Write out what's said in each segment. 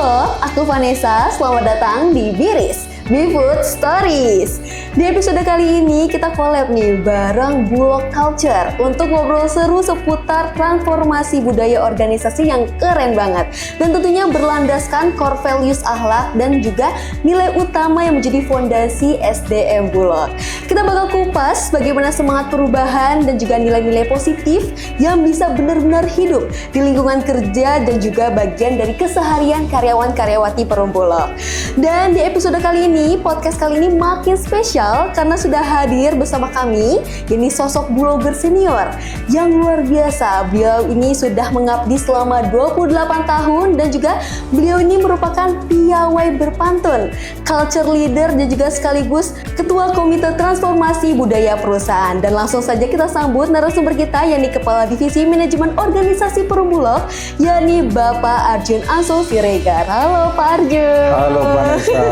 Halo, aku Vanessa. Selamat datang di Biris, Food Stories. Di episode kali ini kita collab nih bareng Bulog Culture untuk ngobrol seru seputar transformasi budaya organisasi yang keren banget. Dan tentunya berlandaskan core values akhlak dan juga nilai utama yang menjadi fondasi SDM Bulog. Kita bakal kupas bagaimana semangat perubahan dan juga nilai-nilai positif yang bisa benar-benar hidup di lingkungan kerja dan juga bagian dari keseharian karyawan-karyawati Perum Bulog. Dan di episode kali ini, podcast kali ini makin spesial karena sudah hadir bersama kami ini sosok blogger senior yang luar biasa. Beliau ini sudah mengabdi selama 28 tahun dan juga beliau ini merupakan piawai berpantun, culture leader dan juga sekaligus ketua komite transformasi budaya perusahaan. Dan langsung saja kita sambut narasumber kita yakni Kepala Divisi Manajemen Organisasi Perum Bulog yakni Bapak Arjun Anso Siregar. Halo Pak Arjun. Halo Vanessa.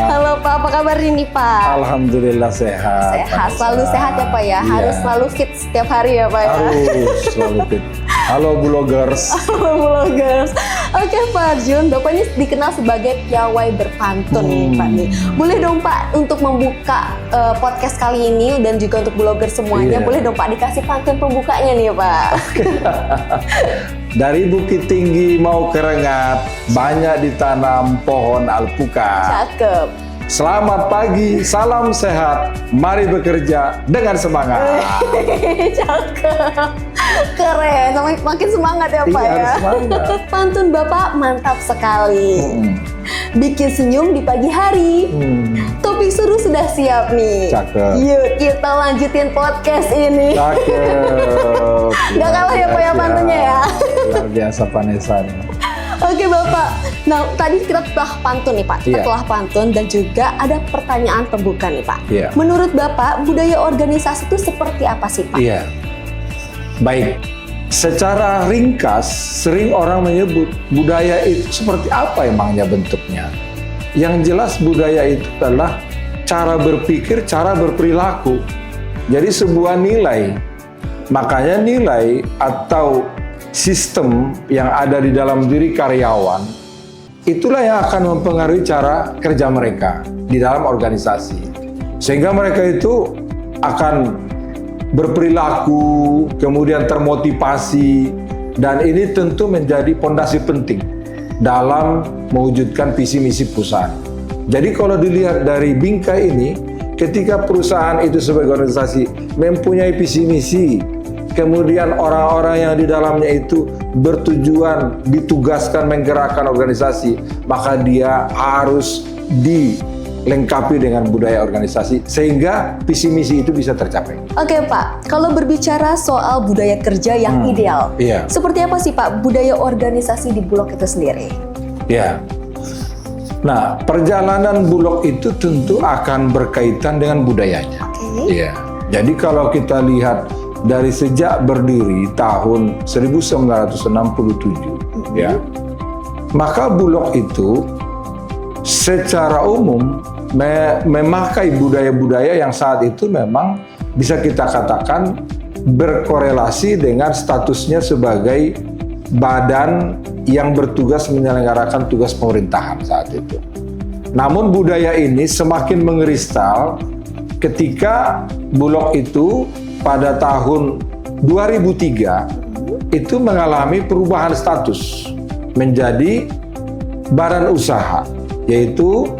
Halo Pak, apa kabar ini Pak? Alhamdulillah sehat. Sehat, selalu sehat ya Pak ya? Iya. Harus selalu fit setiap hari ya Pak ya? Harus selalu fit. Halo bloggers. Halo bloggers. Oke Pak Arjun, Bapak ini dikenal sebagai piawai berpantun nih Pak nih. Boleh dong Pak untuk membuka podcast kali ini dan juga untuk blogger semuanya, Iya. boleh dong Pak dikasih pantun pembukanya nih Pak? Dari Bukit Tinggi mau ke Rengat, banyak ditanam pohon alpukat. Cakep. Selamat pagi, salam sehat, mari bekerja dengan semangat. Cakep. Keren, makin semangat ya Pak Iya, ya. harus semangat. Pantun Bapak mantap sekali. Bikin senyum di pagi hari. Topik seru sudah siap nih. Cakep. Yuk kita lanjutin podcast ini. Cakep. Gak kalah ya Pak ya pantunnya ya. Luar biasa Vanessa. Oke Bapak. Nah tadi kita telah pantun nih Pak. Kita Iya. telah pantun dan juga ada pertanyaan pembuka nih Pak. Iya. Menurut Bapak budaya organisasi itu seperti apa sih Pak? Iya. Baik. Secara ringkas, sering orang menyebut budaya itu seperti apa emangnya bentuknya. Yang jelas budaya itu adalah cara berpikir, cara berperilaku. Jadi sebuah nilai. Makanya nilai atau sistem yang ada di dalam diri karyawan, itulah yang akan mempengaruhi cara kerja mereka di dalam organisasi. Sehingga mereka itu akan berperilaku, kemudian termotivasi, dan ini tentu menjadi fondasi penting dalam mewujudkan visi misi perusahaan. Jadi kalau dilihat dari bingkai ini, ketika perusahaan itu sebagai organisasi mempunyai visi misi, kemudian orang-orang yang di dalamnya itu bertujuan ditugaskan menggerakkan organisasi, maka dia harus dilengkapi dengan budaya organisasi sehingga visi misi itu bisa tercapai. Oke Pak, kalau berbicara soal budaya kerja yang ideal, Iya. seperti apa sih Pak budaya organisasi di Bulog itu sendiri? Ya. Nah, perjalanan Bulog itu tentu akan berkaitan dengan budayanya. Oke. Iya. Jadi kalau kita lihat dari sejak berdiri tahun 1967, ya, maka Bulog itu secara umum memakai budaya-budaya yang saat itu memang bisa kita katakan berkorelasi dengan statusnya sebagai badan yang bertugas menyelenggarakan tugas pemerintahan saat itu. Namun budaya ini semakin mengeristal ketika Bulog itu pada tahun 2003 itu mengalami perubahan status menjadi badan usaha, yaitu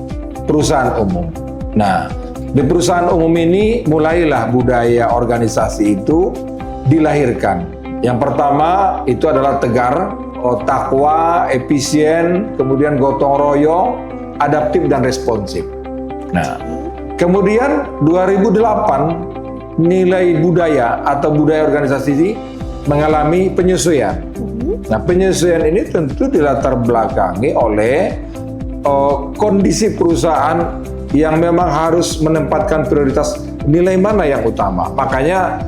perusahaan umum. Nah, di perusahaan umum ini mulailah budaya organisasi itu dilahirkan. Yang pertama itu adalah tegar, takwa, efisien, kemudian gotong royong, adaptif dan responsif. Nah, kemudian 2008 nilai budaya atau budaya organisasi ini mengalami penyesuaian. Nah, penyesuaian ini tentu dilatar belakangi oleh kondisi perusahaan yang memang harus menempatkan prioritas nilai mana yang utama. Makanya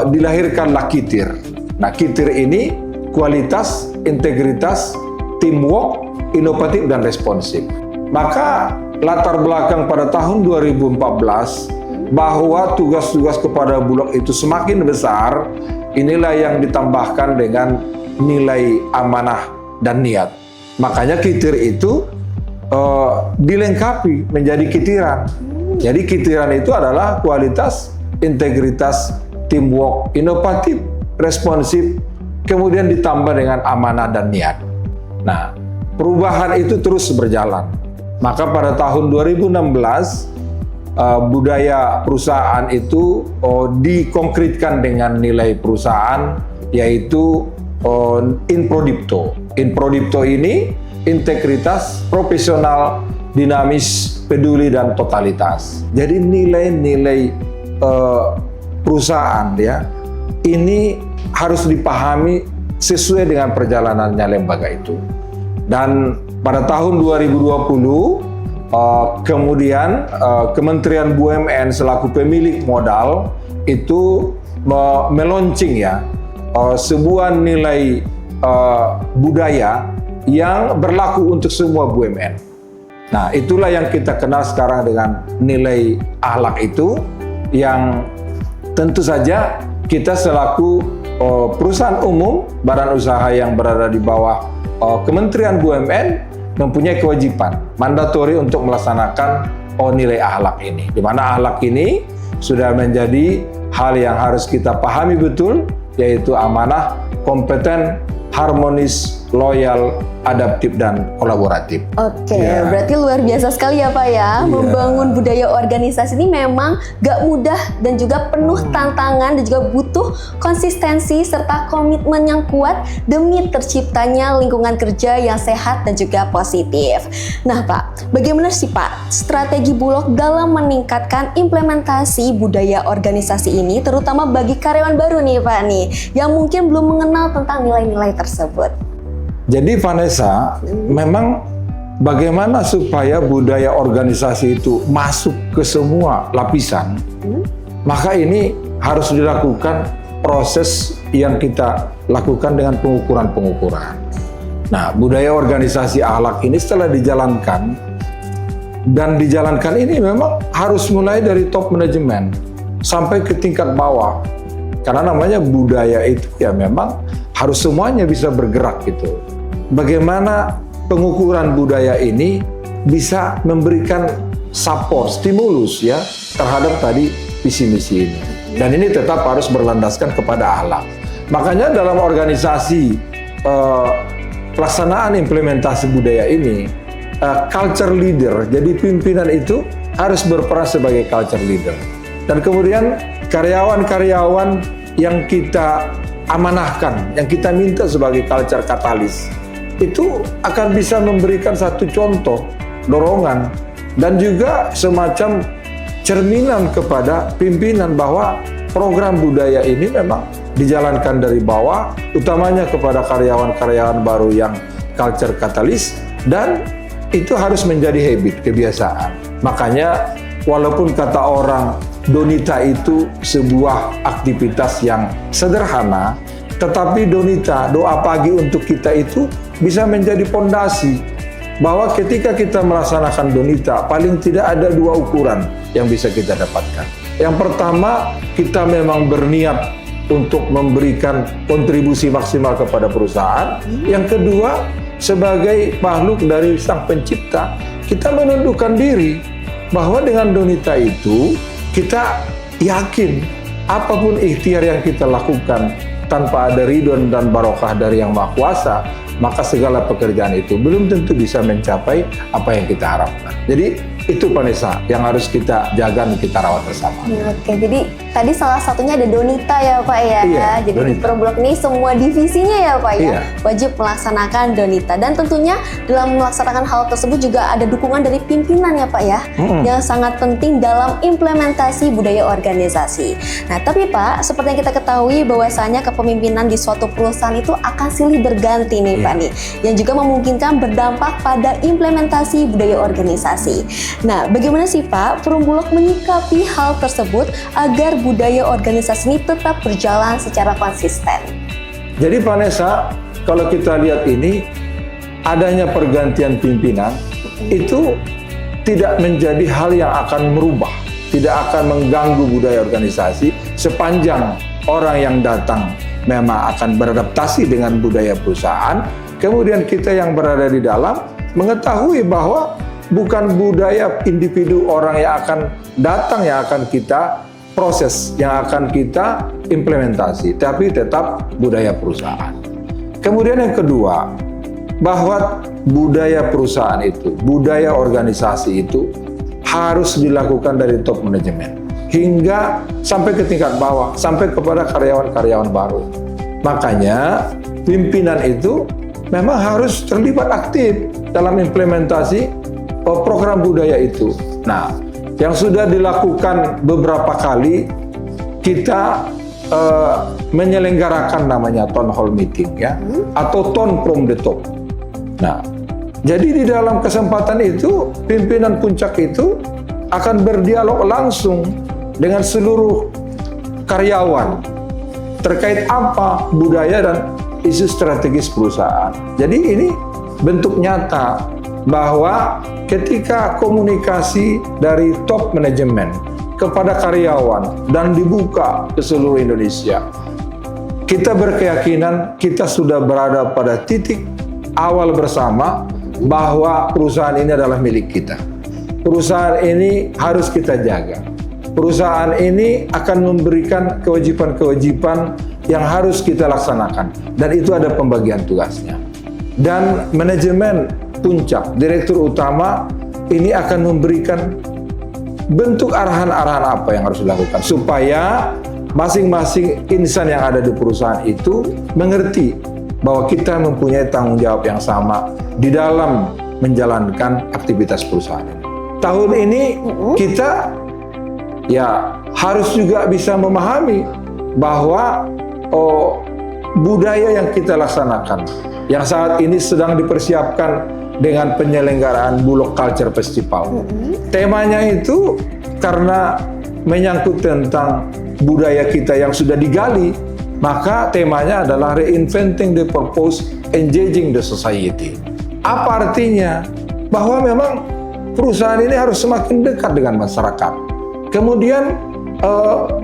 dilahirkanlah KITIR. Nah, KITIR ini kualitas, integritas, teamwork, inovatif, dan responsif. Maka latar belakang pada tahun 2014 bahwa tugas-tugas kepada Bulog itu semakin besar, inilah yang ditambahkan dengan nilai amanah dan niat. Makanya kitir itu dilengkapi menjadi kitiran. Jadi kitiran itu adalah kualitas, integritas, teamwork, inovatif, responsif, kemudian ditambah dengan amanah dan niat. Nah, perubahan itu terus berjalan. Maka pada tahun 2016, budaya perusahaan itu dikonkretkan dengan nilai perusahaan, yaitu in prodipto. In prodipto ini integritas, profesional, dinamis, peduli, dan totalitas. Jadi nilai-nilai perusahaan ya ini harus dipahami sesuai dengan perjalanannya lembaga itu. Dan pada tahun 2020 kemudian Kementerian BUMN selaku pemilik modal itu meluncing ya sebuah nilai budaya yang berlaku untuk semua BUMN. Nah, itulah yang kita kenal sekarang dengan nilai akhlak itu, yang tentu saja kita selaku perusahaan umum, badan usaha yang berada di bawah Kementerian BUMN mempunyai kewajiban mandatori untuk melaksanakan nilai akhlak ini. Di mana akhlak ini sudah menjadi hal yang harus kita pahami betul, yaitu amanah, kompeten, harmonis, loyal, adaptif, dan kolaboratif. Oke, berarti luar biasa sekali ya Pak ya. Membangun budaya organisasi ini memang gak mudah dan juga penuh tantangan, dan juga butuh konsistensi serta komitmen yang kuat demi terciptanya lingkungan kerja yang sehat dan juga positif. Nah Pak, bagaimana sih Pak strategi Bulog dalam meningkatkan implementasi budaya organisasi ini, terutama bagi karyawan baru nih Pak nih, yang mungkin belum mengenal tentang nilai-nilai tersebut? Jadi Vanessa, memang bagaimana supaya budaya organisasi itu masuk ke semua lapisan, maka ini harus dilakukan proses yang kita lakukan dengan pengukuran-pengukuran. Nah, budaya organisasi akhlak ini setelah dijalankan, dan dijalankan ini memang harus mulai dari top manajemen sampai ke tingkat bawah. Karena namanya budaya itu ya memang harus semuanya bisa bergerak gitu. Bagaimana pengukuran budaya ini bisa memberikan support, stimulus ya terhadap tadi visi misi ini. Dan ini tetap harus berlandaskan kepada akhlak. Makanya dalam organisasi pelaksanaan implementasi budaya ini, culture leader, jadi pimpinan itu harus berperan sebagai culture leader. Dan kemudian karyawan-karyawan yang kita amanahkan, yang kita minta sebagai culture katalis, itu akan bisa memberikan satu contoh, dorongan, dan juga semacam cerminan kepada pimpinan bahwa program budaya ini memang dijalankan dari bawah, utamanya kepada karyawan-karyawan baru yang culture katalis, dan itu harus menjadi habit, kebiasaan. Makanya walaupun kata orang Donita itu sebuah aktivitas yang sederhana, tetapi Donita, doa pagi untuk kita itu bisa menjadi fondasi bahwa ketika kita melaksanakan Donita, paling tidak ada dua ukuran yang bisa kita dapatkan. Yang pertama, kita memang berniat untuk memberikan kontribusi maksimal kepada perusahaan. Yang kedua, sebagai makhluk dari Sang Pencipta, kita menundukkan diri bahwa dengan Donita itu kita yakin apapun ikhtiar yang kita lakukan tanpa ada ridho dan barokah dari Yang Maha Kuasa, maka segala pekerjaan itu belum tentu bisa mencapai apa yang kita harapkan. Jadi itu Vanessa yang harus kita jaga dan kita rawat bersama. Oke, jadi tadi salah satunya ada Donita ya Pak ya. Iya, jadi Donita. di Perumbulok ini semua divisinya ya Pak ya, Iya. wajib melaksanakan Donita. Dan tentunya dalam melaksanakan hal tersebut juga ada dukungan dari pimpinan ya Pak ya, yang sangat penting dalam implementasi budaya organisasi. Nah tapi Pak, seperti yang kita ketahui bahwasanya kepemimpinan di suatu perusahaan itu akan silih berganti nih Pak nih, yang juga memungkinkan berdampak pada implementasi budaya organisasi. Nah, bagaimana sih Pak Perumbulok menyikapi hal tersebut agar budaya organisasi ini tetap berjalan secara konsisten? Jadi Vanessa, kalau kita lihat ini, adanya pergantian pimpinan itu tidak menjadi hal yang akan merubah, tidak akan mengganggu budaya organisasi sepanjang orang yang datang memang akan beradaptasi dengan budaya perusahaan. Kemudian kita yang berada di dalam mengetahui bahwa bukan budaya individu orang yang akan datang yang akan kita proses, yang akan kita implementasi, tapi tetap budaya perusahaan. Kemudian yang kedua, bahwa budaya perusahaan itu, budaya organisasi itu harus dilakukan dari top manajemen hingga sampai ke tingkat bawah, sampai kepada karyawan-karyawan baru. Makanya pimpinan itu memang harus terlibat aktif dalam implementasi program budaya itu. Nah, yang sudah dilakukan beberapa kali, kita menyelenggarakan namanya town hall meeting ya, atau town from the top. Nah, jadi di dalam kesempatan itu pimpinan puncak itu akan berdialog langsung dengan seluruh karyawan terkait apa budaya dan isu strategis perusahaan. Jadi ini bentuk nyata bahwa ketika komunikasi dari top manajemen kepada karyawan dan dibuka ke seluruh Indonesia, kita berkeyakinan kita sudah berada pada titik awal bersama bahwa perusahaan ini adalah milik kita. Perusahaan ini harus kita jaga. Perusahaan ini akan memberikan kewajiban-kewajiban yang harus kita laksanakan, dan itu ada pembagian tugasnya. Dan manajemen puncak, direktur utama ini akan memberikan bentuk arahan-arahan apa yang harus dilakukan supaya masing-masing insan yang ada di perusahaan itu mengerti bahwa kita mempunyai tanggung jawab yang sama di dalam menjalankan aktivitas perusahaan ini. Tahun ini kita ya harus juga bisa memahami bahwa budaya yang kita laksanakan yang saat ini sedang dipersiapkan dengan penyelenggaraan Bulog Culture Festival. Temanya itu karena menyangkut tentang budaya kita yang sudah digali, maka temanya adalah Reinventing the Purpose, Engaging the Society. Apa artinya? Bahwa memang perusahaan ini harus semakin dekat dengan masyarakat. Kemudian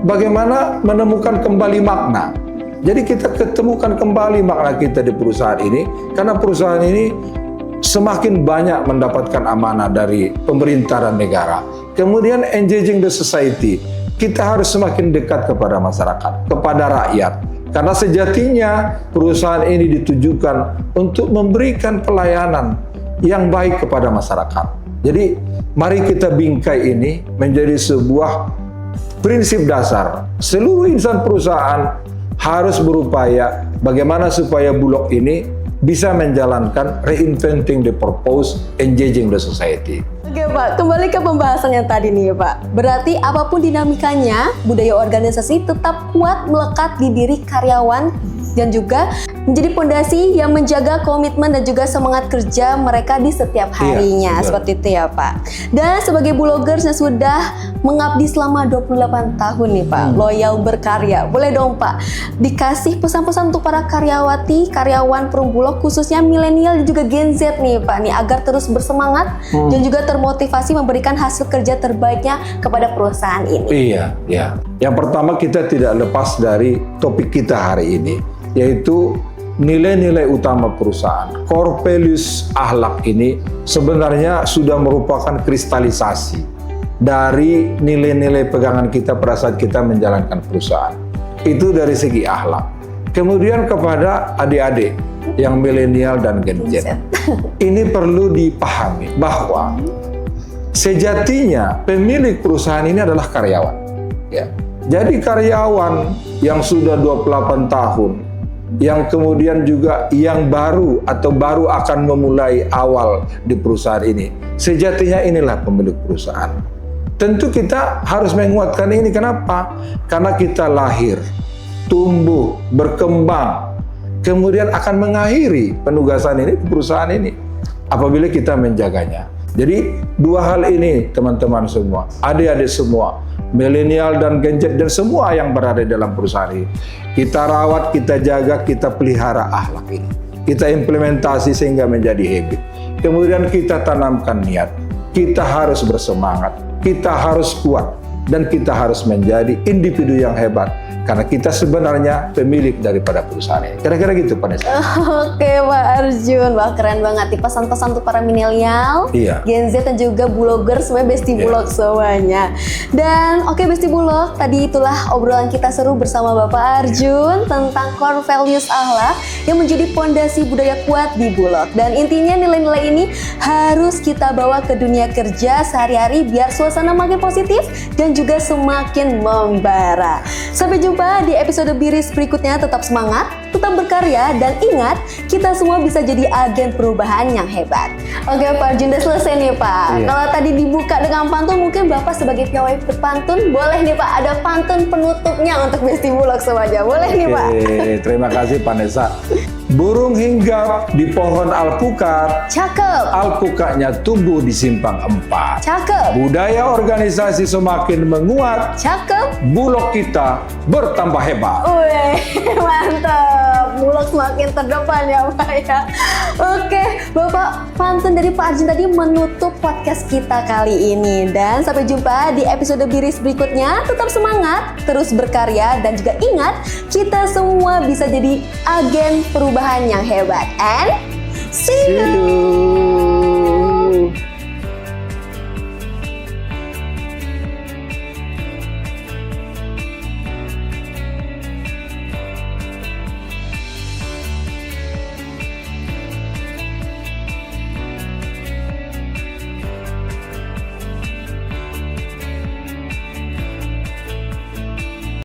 bagaimana menemukan kembali makna. Jadi kita ketemukan kembali makna kita di perusahaan ini, karena perusahaan ini semakin banyak mendapatkan amanah dari pemerintah dan negara. Kemudian engaging the society, kita harus semakin dekat kepada masyarakat, kepada rakyat. Karena sejatinya perusahaan ini ditujukan untuk memberikan pelayanan yang baik kepada masyarakat. Jadi mari kita bingkai ini menjadi sebuah prinsip dasar. Seluruh insan perusahaan harus berupaya bagaimana supaya Bulog ini bisa menjalankan Reinventing the Purpose, Engaging the Society. Oke Pak, kembali ke pembahasan yang tadi nih Pak. Berarti apapun dinamikanya, budaya organisasi tetap kuat melekat di diri karyawan dan juga menjadi fondasi yang menjaga komitmen dan juga semangat kerja mereka di setiap harinya. Seperti itu ya Pak. Dan sebagai Bulogers yang sudah mengabdi selama 28 tahun nih Pak, loyal berkarya. Boleh dong Pak, dikasih pesan-pesan untuk para karyawati, karyawan Perum Bulog, khususnya milenial dan juga Gen Z nih Pak, nih agar terus bersemangat dan juga termotivasi memberikan hasil kerja terbaiknya kepada perusahaan ini. Iya, ya. Yang pertama kita tidak lepas dari topik kita hari ini, yaitu nilai-nilai utama perusahaan. Core values akhlak ini sebenarnya sudah merupakan kristalisasi dari nilai-nilai pegangan kita pada saat kita menjalankan perusahaan. Itu dari segi akhlak. Kemudian kepada adik-adik yang milenial dan Gen Z. Ini perlu dipahami bahwa sejatinya pemilik perusahaan ini adalah karyawan. Ya. Jadi karyawan yang sudah 28 tahun, yang kemudian juga yang baru atau baru akan memulai awal di perusahaan ini, sejatinya inilah pemilik perusahaan. Tentu kita harus menguatkan ini. Kenapa? Karena kita lahir, tumbuh, berkembang, kemudian akan mengakhiri penugasan ini di perusahaan ini apabila kita menjaganya. Jadi dua hal ini teman-teman semua, adik-adik semua, milenial dan Gen Z dan semua yang berada dalam perusahaan ini, kita rawat, kita jaga, kita pelihara akhlak ini. Kita implementasi sehingga menjadi habit. Kemudian kita tanamkan niat. Kita harus bersemangat, kita harus kuat, dan kita harus menjadi individu yang hebat. karena kita sebenarnya pemilik daripada perusahaan ini. Kira-kira gitu Pak Nesa. Oke Pak Arjun, wah keren banget nih pesan-pesan untuk para milenial, Iya. Gen Z dan juga blogger semuanya Besti Iya. Bulog semuanya. Dan oke Besti Bulog, tadi itulah obrolan kita seru bersama Bapak Arjun tentang core values akhlak yang menjadi pondasi budaya kuat di Bulog. Dan intinya nilai-nilai ini harus kita bawa ke dunia kerja sehari-hari biar suasana makin positif dan juga semakin membara. Sampai jumpa di episode Biris berikutnya. Tetap semangat, tetap berkarya, dan ingat, kita semua bisa jadi agen perubahan yang hebat. Oke Pak Arjun, udah selesai nih Pak. Iya. Kalau tadi dibuka dengan pantun, mungkin Bapak sebagai piawai pantun, boleh nih Pak, ada pantun penutupnya untuk Besti Bulog semuanya. Boleh nih Pak. Oke, terima kasih Pak Nesa. Burung hinggap di pohon alpukat, Cakep, alpukatnya tumbuh di simpang 4. cakep, Budaya organisasi semakin menguat, cakep. Bulog kita bertambah hebat. Wih, mantap. Bulog semakin terdepan ya Pak ya. Oke, Bapak, pantun dari Pak Arjun tadi menutup podcast kita kali ini. Dan sampai jumpa di episode Biris berikutnya. Tetap semangat, terus berkarya, dan juga ingat, kita semua bisa jadi agen perubahan yang hebat. And see See you! you.